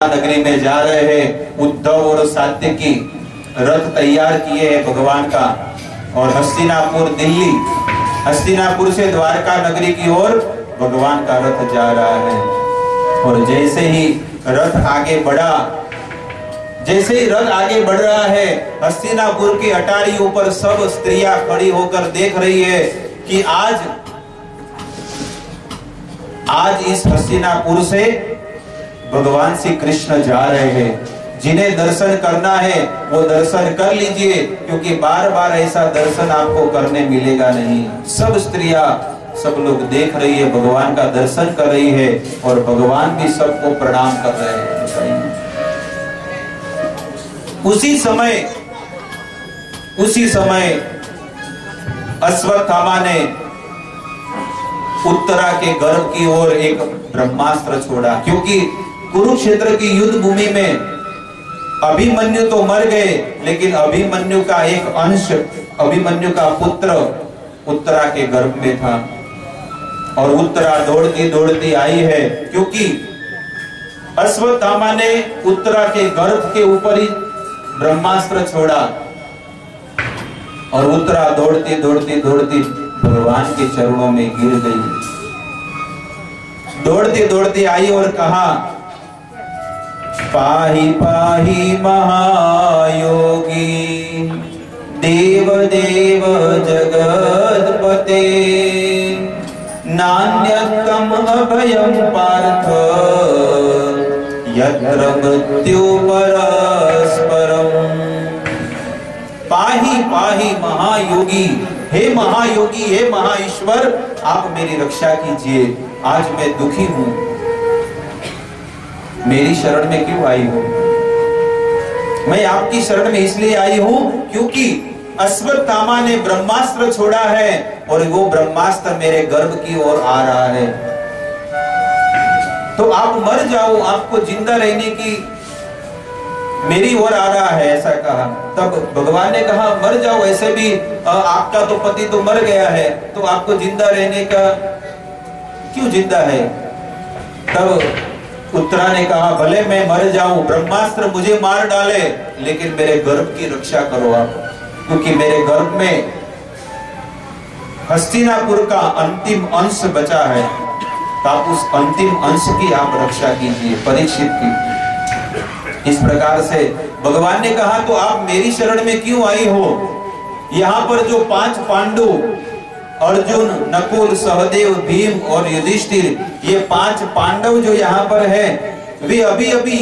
नगरी में जा रहे हैं। उद्धव और सात्यकी रथ तैयार किए हैं भगवान का, और हस्तिनापुर दिल्ली, हस्तिनापुर से द्वारका नगरी की ओर भगवान का रथ जा रहा है। और जैसे ही रथ आगे बढ़ा, जैसे ही रथ आगे बढ़ रहा है, हस्तिनापुर की अटारियों पर सब स्त्रियां खड़ी होकर देख रही है कि आज इस हस्तिनापुर से भगवान श्री कृष्ण जा रहे हैं। जिन्हें दर्शन करना है वो दर्शन कर लीजिए, क्योंकि बार बार ऐसा दर्शन आपको करने मिलेगा नहीं। सब स्त्रियां, सब लोग देख रही है, भगवान का दर्शन कर रही है, और भगवान भी सबको प्रणाम कर रहे हैं। उसी समय अश्वत्थामा ने उत्तरा के गर्भ की ओर एक ब्रह्मास्त्र छोड़ा, क्योंकि कुरुक्षेत्र की युद्ध भूमि में अभिमन्यु तो मर गए, लेकिन अभिमन्यु का एक अंश, अभिमन्यु का पुत्र उत्तरा के गर्भ में था। और उत्तरा दौड़ती दौड़ती आई है, क्योंकि अश्वत्थामा ने उत्तरा के गर्भ के ऊपर ही ब्रह्मास्त्र छोड़ा। और उत्तरा दौड़ती दौड़ती दौड़ती भगवान के चरणों में गिर गई। दौड़ती दौड़ती आई और कहा, पाहि पाहि महायोगी, देव देव जगतपते, नान्यतम अभयम पार्थ, यत्र मृत्यु परस्परम। पाहि पाहि महायोगी, हे महायोगी, हे महाईश्वर, आप मेरी रक्षा कीजिए। आज मैं दुखी हूं, मेरी शरण में क्यों आई हो? मैं आपकी शरण में इसलिए आई हूं क्योंकि अश्वत्थामा ने ब्रह्मास्त्र छोड़ा है, और वो ब्रह्मास्त्र मेरे गर्भ की ओर आ रहा है। तो आप मर जाओ, आपको जिंदा रहने की मेरी ओर आ रहा है, ऐसा कहा। तब भगवान ने कहा, मर जाओ, ऐसे भी आपका तो पति तो मर गया है, तो आपको जिंदा रहने का क्यों जिंदा है? तब उत्तरा ने कहा, भले मैं मर जाऊं, ब्रह्मास्त्र मुझे मार डाले, लेकिन मेरे गर्भ की रक्षा करो आप, क्योंकि मेरे गर्भ में हस्तिनापुर का अंतिम अंश बचा है। तो आप उस अंतिम अंश की आप रक्षा कीजिए, परीक्षित की। इस प्रकार से भगवान ने कहा, तो आप मेरी शरण में क्यों आई हो? यहाँ पर जो 5 पांडु, अर्जुन, नकुल, सहदेव, भीम और युधिष्ठिर, ये 5 पांडव जो यहाँ पर हैं, वे अभी अभी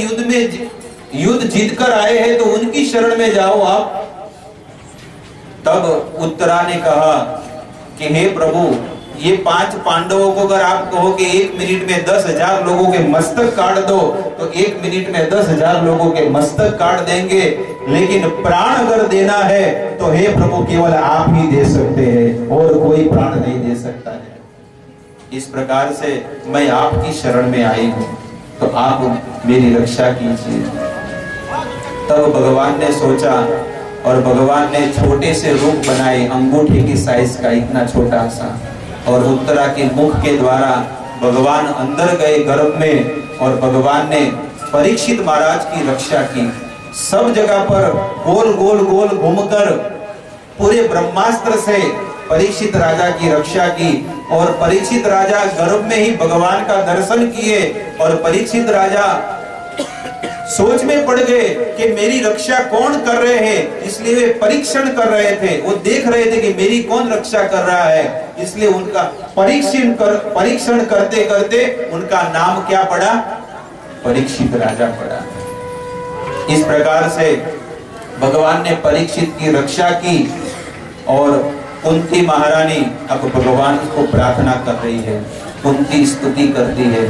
युद्ध जीत कर आए हैं, तो उनकी शरण में जाओ आप। तब उत्तरा ने कहा कि हे प्रभु, ये 5 पांडवों को अगर आप कहो कि 1 मिनट में 10,000 लोगों के मस्तक काट दो, तो 1 मिनट में 10,000 लोगों के मस्तक काट देंगे, लेकिन प्राण अगर देना है तो हे प्रभु केवल आप ही दे सकते हैं, और कोई प्राण नहीं दे सकता है। इस प्रकार से मैं आपकी शरण में आई हूं, तो आप मेरी रक्षा कीजिए। तब भगवान ने सोचा, और भगवान ने छोटे से रूप बनाए, अंगूठे की साइज का, इतना छोटा सा, और उत्तरा के मुख के द्वारा भगवान अंदर गए गर्भ में, और भगवान ने परीक्षित महाराज की रक्षा की। सब जगह पर गोल गोल गोल घूमकर पूरे ब्रह्मास्त्र से परीक्षित राजा की रक्षा की। और परीक्षित राजा गर्भ में ही भगवान का दर्शन किए, और परीक्षित राजा सोच में पड़ गए कि मेरी रक्षा कौन कर रहे हैं, इसलिए वे परीक्षण कर रहे थे। वो देख रहे थे कि मेरी कौन रक्षा कर रहा है, इसलिए उनका परीक्षण करते करते उनका नाम क्या पड़ा? परीक्षित राजा पड़ा। इस प्रकार से भगवान ने परीक्षित की रक्षा की, और कुंती महारानी अब भगवान को प्रार्थना कर रही है। कुंती स्तुति करती है,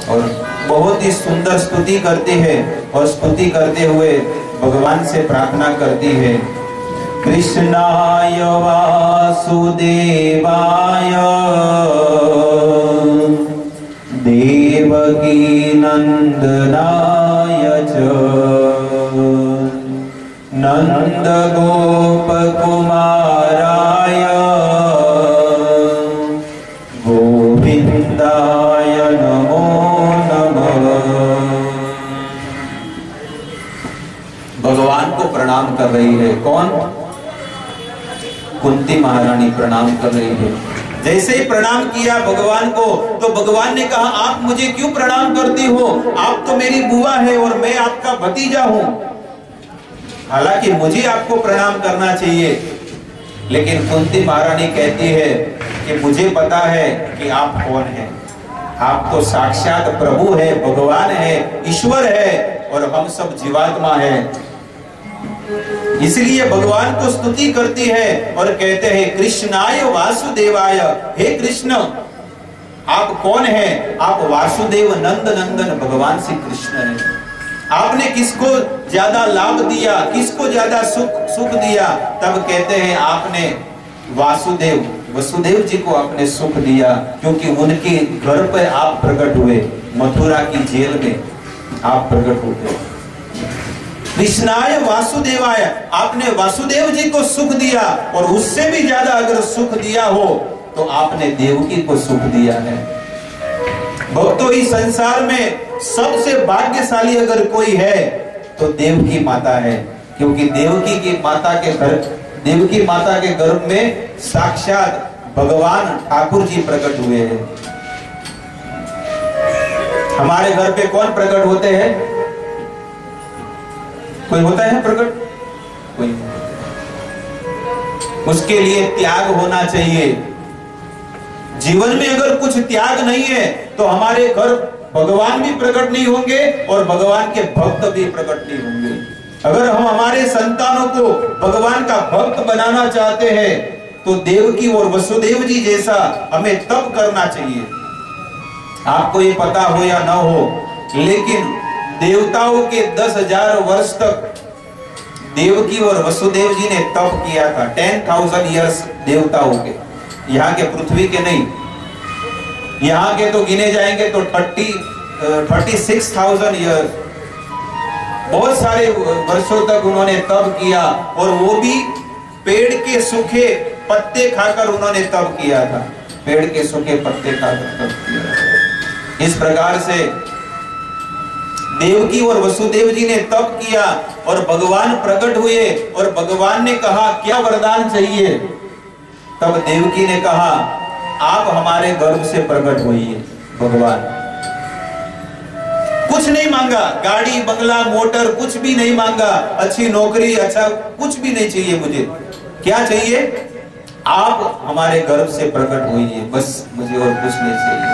और बहुत ही सुंदर स्तुति करती है, और स्तुति करते हुए भगवान से प्रार्थना करती है, कृष्णाय वासुदेवाय देवकी नंदनाय च नंद गोप कुमाराय गोविंदाय नमो नमः। भगवान को प्रणाम कर रही है। कौन? कुंती महारानी प्रणाम कर रही है। जैसे ही प्रणाम किया भगवान को, तो भगवान ने कहा, आप मुझे क्यों प्रणाम करती हो? आप तो मेरी बुआ है और मैं आपका भतीजा हूं। हालांकि मुझे आपको प्रणाम करना चाहिए, लेकिन कुंती महारानी कहती है कि मुझे पता है कि आप कौन हैं। आप तो साक्षात प्रभु है, भगवान है, ईश्वर है, और हम सब जीवात्मा है। इसलिए भगवान को स्तुति करती है और कहते हैं, कृष्णाय वासुदेवाय, हे कृष्ण आप कौन हैं? आप वासुदेव नंद नंदन भगवान श्री कृष्ण हैं। आपने किसको ज्यादा लाभ दिया, किसको ज्यादा सुख दिया? तब कहते हैं, आपने वसुदेव जी को आपने सुख दिया, क्योंकि उनके घर पर आप प्रकट हुए, मथुरा की जेल में आप प्रकट हुए। कृष्णाय वासुदेवाय, आपने वासुदेव जी को सुख दिया, और उससे भी ज्यादा अगर सुख दिया हो तो आपने देवकी को सुख दिया है। भक्तों, इस संसार में सबसे भाग्यशाली अगर कोई है तो देवकी माता है, क्योंकि देवकी माता के गर्भ में साक्षात भगवान ठाकुर जी प्रकट हुए हैं। हमारे घर पे कौन प्रकट होते हैं? कोई होता है प्रकट? कोई। उसके लिए त्याग होना चाहिए। जीवन में अगर कुछ त्याग नहीं है तो हमारे घर भगवान भी प्रकट नहीं होंगे और भगवान के भक्त भी प्रकट नहीं होंगे। अगर हम हमारे संतानों को भगवान का भक्त बनाना चाहते हैं तो देवकी और वसुदेव जी जैसा हमें तप करना चाहिए। आपको ये पता हो या ना हो, लेकिन देवताओं के 10,000 वर्ष तक देवकी और वसुदेव जी ने तप किया था। 10,000 ईयर्स देवताओं के, यहाँ के पृथ्वी के नहीं। यहाँ के तो गिने जाएंगे तो 36,000 ईयर्स, बहुत सारे वर्षों तक उन्होंने तप किया, और वो भी पेड़ के सूखे पत्ते खाकर उन्होंने तप किया था। पेड़ के सूखे पत्ते खाकर तप किया। इस प्रकार से देवकी और वसुदेव जी ने तप किया और भगवान प्रकट हुए, और भगवान ने कहा, क्या वरदान चाहिए? तब देवकी ने कहा, आप हमारे गर्भ से प्रकट होइए। भगवान कुछ नहीं मांगा, गाड़ी बंगला मोटर कुछ भी नहीं मांगा, अच्छी नौकरी अच्छा कुछ भी नहीं चाहिए मुझे। क्या चाहिए? आप हमारे गर्भ से प्रकट होइए, बस मुझे और कुछ नहीं चाहिए।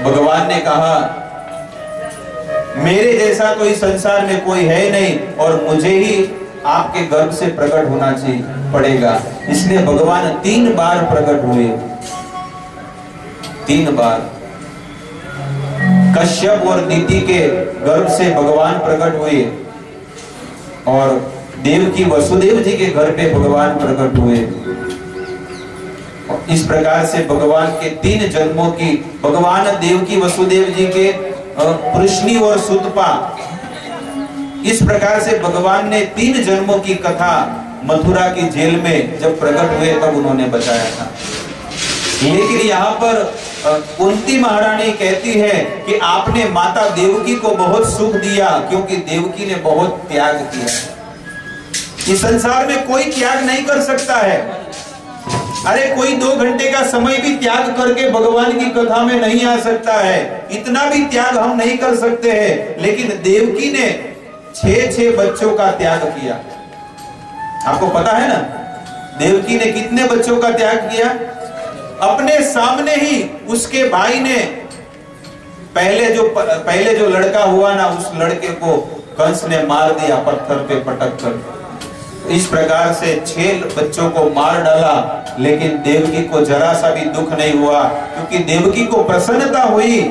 भगवान ने कहा, मेरे जैसा तो इस संसार में कोई है नहीं, और मुझे ही आपके गर्भ से प्रकट होना चाहिए पड़ेगा। इसलिए भगवान 3 बार प्रकट हुए। 3 बार कश्यप और नीति के गर्भ से भगवान प्रकट हुए, और देवकी वसुदेव जी के घर पे भगवान प्रकट हुए। इस प्रकार से भगवान के 3 जन्मों की, भगवान देवकी वसुदेव जी के कृष्णी और सुतपा, इस प्रकार से भगवान ने 3 जन्मों की कथा मथुरा की जेल में जब प्रकट हुए तब उन्होंने बताया था। लेकिन यहाँ पर कुंती महारानी कहती है कि आपने माता देवकी को बहुत सुख दिया, क्योंकि देवकी ने बहुत त्याग किया। इस संसार में कोई त्याग नहीं कर सकता है। अरे कोई 2 घंटे का समय भी त्याग करके भगवान की कथा में नहीं आ सकता है, इतना भी त्याग हम नहीं कर सकते हैं। लेकिन देवकी ने 6 बच्चों का त्याग किया। आपको पता है ना, देवकी ने कितने बच्चों का त्याग किया? अपने सामने ही उसके भाई ने पहले जो लड़का हुआ ना, उस लड़के को कंस ने मार दिया पत्थर पे पटक कर। इस प्रकार से 6 बच्चों को मार डाला, लेकिन देवकी को जरा सा भी दुख नहीं हुआ, क्योंकि देवकी को प्रसन्नता हुई।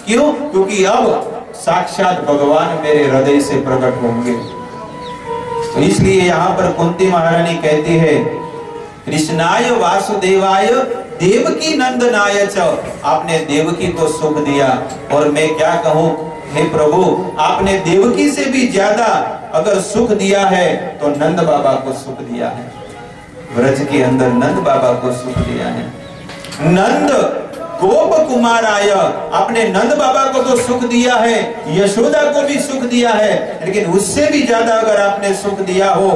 क्यों? क्योंकि अब साक्षात भगवान मेरे हृदय से प्रकट होंगे। तो इसलिए यहाँ पर कुंती महारानी कहती है, कृष्णाय वासुदेवाय देवकी नंदनाय च, आपने देवकी को सुख दिया। और मैं क्या कहूँ, हे प्रभु, आपने देवकी से भी ज्यादा अगर सुख दिया है तो नंद बाबा को सुख दिया है। व्रज के अंदर नंद बाबा को सुख दिया है। नंद गोप कुमाराय, अपने नंद बाबा को तो सुख दिया है, यशोदा को भी सुख दिया है, लेकिन उससे भी ज्यादा अगर आपने सुख दिया हो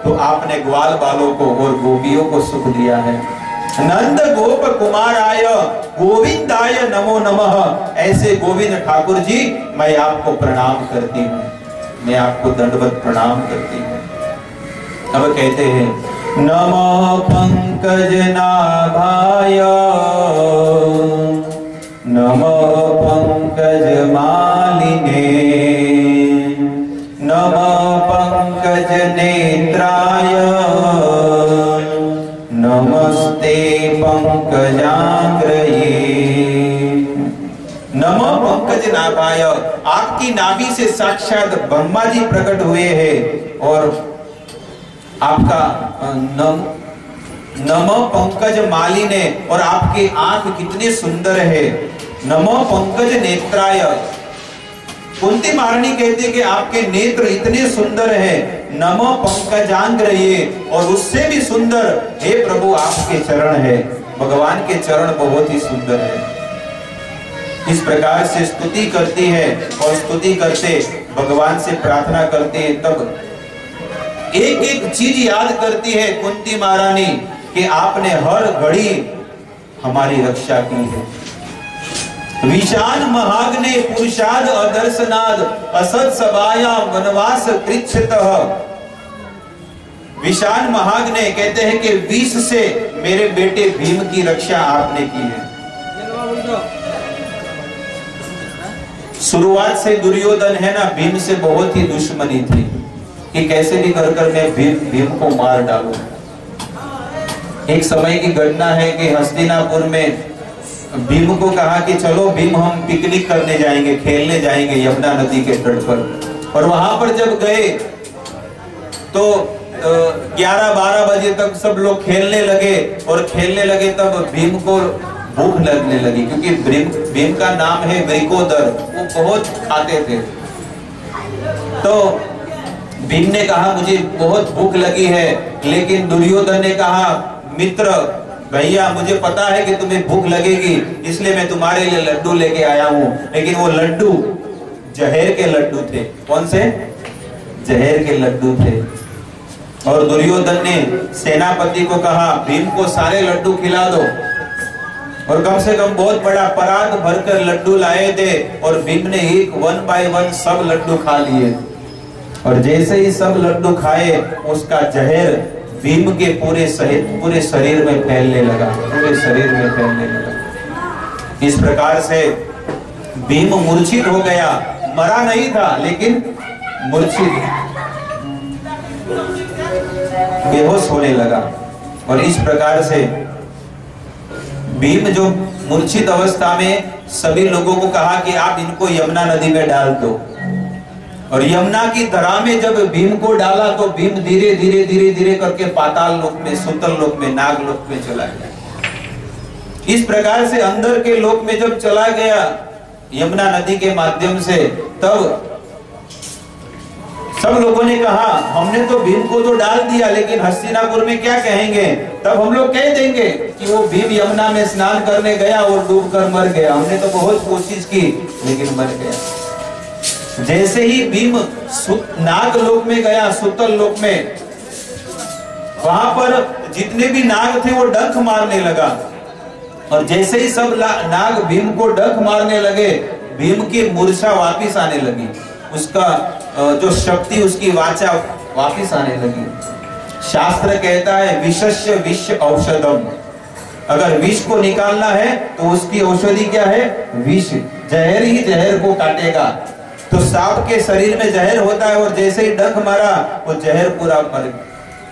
तो आपने ग्वाल बालों को और गोपियों को सुख दिया है। नंद गोप कुमाराय गोविंदाय नमो नमः। ऐसे गोविंद ठाकुर जी मैं आपको प्रणाम करती हूँ, मैं आपको दंडवत प्रणाम करती हूँ। अब कहते हैं नमः पंकज नाभाय, नमः पंकज मालिने, नमः पंकज नेत्राय, नमस्ते पंकजाग्रये। नमः पंकज नाभाय, आपकी नाभि से साक्षात ब्रह्मा जी प्रकट हुए हैं और आपका नमः पंकज मालिने, और आपके आंख कितने सुंदर है। नमः पंकज नेत्राय, कुंती महारानी कहती है कि आपके नेत्र इतने सुंदर है। नमः पंकजाग्रये, और उससे भी सुंदर हे प्रभु आपके चरण है। भगवान के चरण बहुत ही सुंदर है। इस प्रकार से स्तुति करती है और स्तुति करते भगवान से प्रार्थना करते हैं। तब एक एक चीज याद करती है कुंती महारानी कि आपने हर घड़ी हमारी रक्षा की है। विशान महाग्ने पुरुषाद अदर्शनाद असद सभाया वनवास कृच्छतः। विशान महाग्ने कहते हैं कि विष से मेरे बेटे भीम की रक्षा आपने की है। शुरुआत से दुर्योधन है ना, भीम से बहुत ही दुश्मनी थी कि कैसे भी कर कर मैं भीम को मार डालूं। एक समय की घटना है कि हस्तिनापुर में भीम को कहा कि चलो भीम हम पिकनिक करने जाएंगे, खेलने जाएंगे यमुना नदी के तट पर। और वहां पर जब गए तो 11-12 बजे तक सब लोग खेलने लगे और खेलने लगे। तब भीम को भूख लगने लगी, क्योंकि भीम का नाम है वृकोदर, वो बहुत खाते थे। तो भीम ने कहा मुझे बहुत भूख लगी है, लेकिन दुर्योधन ने कहा मित्र भैया मुझे पता है कि तुम्हें भूख लगेगी, इसलिए मैं तुम्हारे लिए लड्डू लेके आया हूं। लेकिन वो लड्डू जहर के लड्डू थे। कौन से? जहर के लड्डू थे। और दुर्योधन ने सेनापति को कहा भीम को सारे लड्डू खिला दो। और कम से कम बहुत बड़ा परात भरकर लड्डू लाए थे और भीम ने एक 1 बाय 1 सब लड्डू खा लिए। और जैसे ही सब लड्डू खाए उसका जहर भीम के पूरे शरीर में फैलने लगा, पूरे शरीर में फैलने लगा। इस प्रकार से भीम मूर्छित हो गया, मरा नहीं था लेकिन मूर्छित, बेहोश होने लगा। और इस प्रकार से भीम जो मूर्छित अवस्था में सभी लोगों को कहा कि आप इनको यमुना नदी में डाल दो। और यमुना की धारा में जब भीम को डाला तो भीम धीरे धीरे धीरे धीरे करके पाताल लोक में, सुतल लोक में, नाग लोक में चला गया। इस प्रकार से अंदर के लोक में जब चला गया यमुना नदी के माध्यम से, तब सब लोगों ने कहा हमने तो भीम को तो डाल दिया, लेकिन हस्तिनापुर में क्या कहेंगे? तब हम लोग कह देंगे कि वो भीम यमुना में स्नान करने गया और डूबकर मर गया, हमने तो बहुत कोशिश की लेकिन मर गया। जैसे ही भीम नाग लोक में गया, सुतल लोक में, वहां पर जितने भी नाग थे वो डंक मारने लगा। और जैसे ही सब नाग भीम को डंक मारने लगे, भीम की मूर्छा वापिस आने लगी, उसका जो शक्ति, उसकी वाचा वापिस आने लगी। शास्त्र कहता है विषस्य विष औषधम, अगर विष को निकालना है तो उसकी औषधि क्या है? विष। जहर ही जहर को काटेगा। तो सांप के शरीर में जहर होता है और जैसे ही डंक मारा वो जहर पूरा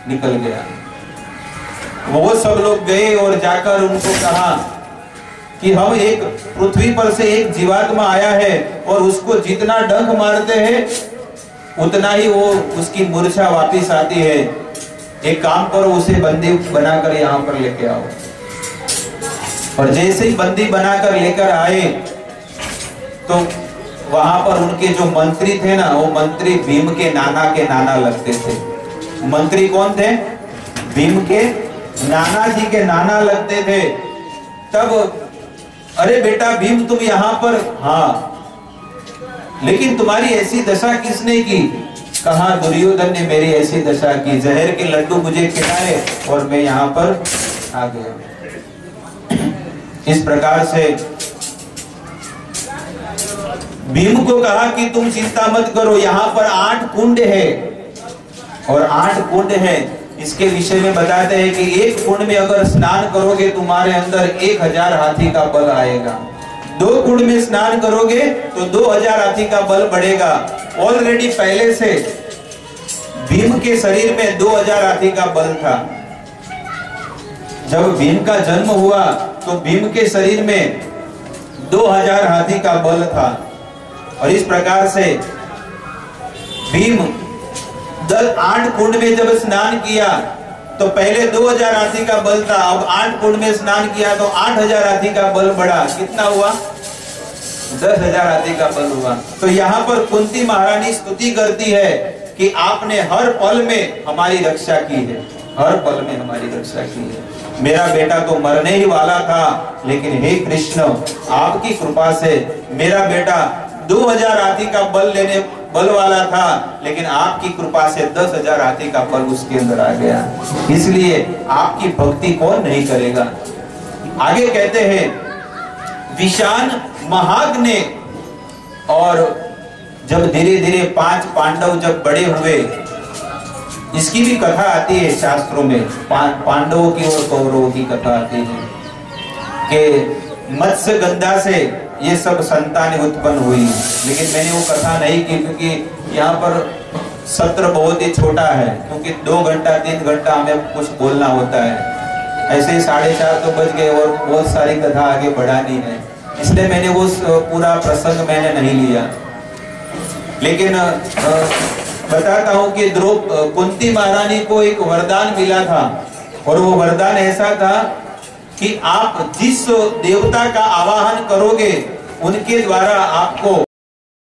निकल गया। वो सब लोग गए और जाकर उनको कहा कि हम एक पृथ्वी पर से एक जीवात्मा आया है और उसको जितना डंक मारते हैं उतना ही वो उसकी मूर्छा वापिस आती है। एक काम करो, उसे बंदी बनाकर यहाँ पर लेके आओ। और जैसे ही बंदी बनाकर लेकर आए तो वहां पर उनके जो मंत्री थे ना, वो मंत्री भीम के नाना लगते थे। मंत्री कौन थे? भीम के नाना जी के नाना लगते थे। तब अरे बेटा भीम तुम यहाँ पर, हाँ लेकिन तुम्हारी ऐसी दशा किसने की? कहा दुर्योधन ने मेरी ऐसी दशा की, जहर के लड्डू मुझे खिलाए और मैं यहाँ पर आ गया। इस प्रकार से भीम को कहा कि तुम चिंता मत करो, यहाँ पर 8 कुंड है और 8 कुंड है। इसके विषय में बताते हैं कि एक कुंड में अगर स्नान करोगे तुम्हारे अंदर 1000 हाथी का बल आएगा। 2 कुंड में स्नान करोगे तो 2000 हाथी का बल बढ़ेगा। ऑलरेडी पहले से भीम के शरीर में 2000 हाथी का बल था। जब भीम का जन्म हुआ तो भीम के शरीर में 2000 हाथी का बल था। और इस प्रकार से भीम 8 कुंड में जब स्नान किया तो पहले 2000 हाथी का बल था, अब 8 कुंड में स्नान किया तो 8000 हाथी का बल बढ़ा। कितना हुआ? 10,000 हाथी का बल हुआ। तो यहाँ पर कुंती महारानी स्तुति करती है कि आपने हर पल में हमारी रक्षा की है, हर पल में हमारी रक्षा की है। मेरा बेटा तो मरने ही वाला था, लेकिन हे कृष्ण आपकी कृपा से मेरा बेटा 2000 हाथी का बल वाला था, लेकिन आपकी कृपा से 10,000 हाथी का बल उसके अंदर आ गया। इसलिए आपकी भक्ति कौन नहीं करेगा। आगे कहते हैं विशान महाग्ने, और जब धीरे धीरे 5 पांडव जब बड़े हुए, इसकी भी कथा आती है शास्त्रों में, पांडवों की और कौरवों की कथा आती है कि मत्स्य गंधा से ये सब संतानें उत्पन्न हुई। लेकिन मैंने वो कथा नहीं की क्योंकि यहाँ पर सत्र बहुत ही छोटा है, क्योंकि 2 घंटा 3 घंटा हमें कुछ बोलना होता है। ऐसे ही 4:30 तो बज गए और बहुत सारी कथा आगे बढ़ानी है, इसलिए मैंने वो पूरा प्रसंग मैंने नहीं लिया। लेकिन बताता हूँ कि कुंती महारानी को एक वरदान मिला था, और वो वरदान ऐसा था कि आप जिस देवता का आवाहन करोगे उनके द्वारा आपको